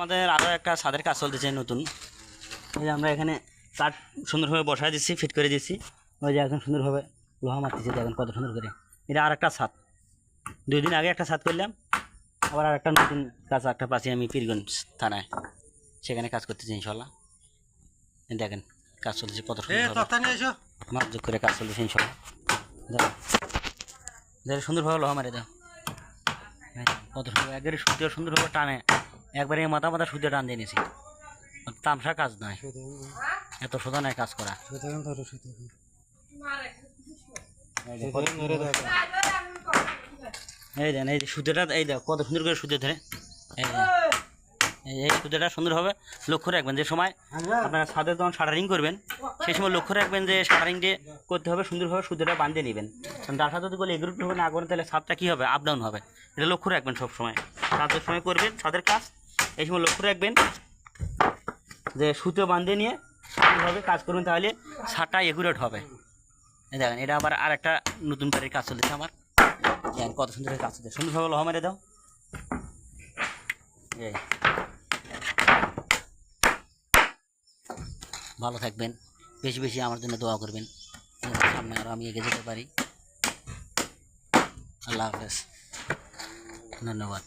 আমাদের আরও একটা ছাদের কাজ চলতেছে নতুন। ওই যে আমরা এখানে কাঠ সুন্দরভাবে বসায় দিচ্ছি, ফিট করে দিচ্ছি। ওই যে এখন সুন্দরভাবে লোহা মারতেছি, দেখেন কত সুন্দর করে। এটা আর একটা ছাদ, 2 দিন আগে একটা ছাদ করলাম, আবার আর একটা নতুন কাজ একটা পাচ্ছি আমি পীরগঞ্জ থানায়, সেখানে কাজ করতেছি ইনশাল্লাহ। দেখেন কাজ চলতেছে কত সুন্দর, মাপযোগ করে কাজ চলতেছে ইনশাল্লাহ। দেখেন সুন্দরভাবে লোহা মারে দাও, কত সুন্দর একবারে সূর্য সুন্দরভাবে টানে, একবারে মাথা মাথা সূর্য টান দিয়ে নিয়েছি। তামসা কাজ নয়, এত সোজা নয় কাজ করা। এই দেন এই যে সুতোটা, এই দেখো কত সুন্দর করে সুতো ধরে। এই সুতোটা সুন্দরভাবে লক্ষ্য রাখবেন, যে সময় আপনারা ছাদে যখন শাটারিং করবেন সেই সময় লক্ষ্য রাখবেন যে শাটারিং দিয়ে করতে হবে, সুন্দরভাবে সুতোটা বাঁধিয়ে নেবেন। কারণ তার সাথে যদি বলে এগুলো হবে না করেন তাহলে ছাদটা কী হবে, আপ ডাউন হবে। এটা লক্ষ্য রাখবেন সবসময়, ছাদের সময় করবেন ছাদের কাজ, এই সময় লক্ষ্য রাখবেন যে সুতো বাঁধিয়ে নিয়ে সুন্দরভাবে কাজ করবেন, তাহলে ছাদটা একুরেট হবে। দেখেন এটা আবার আর একটা নতুন বাড়ির কাজ চলেছে আমার, দেখেন কত সুন্দর কাজ চলছে। সুন্দরভাবে লোহা মেরে দাও। এই ভালো থাকবেন, বেশি বেশি আমার জন্য দোয়া করবেন, সামনে আরও আমি এগিয়ে যেতে পারি। আল্লাহ হাফেজ, ধন্যবাদ।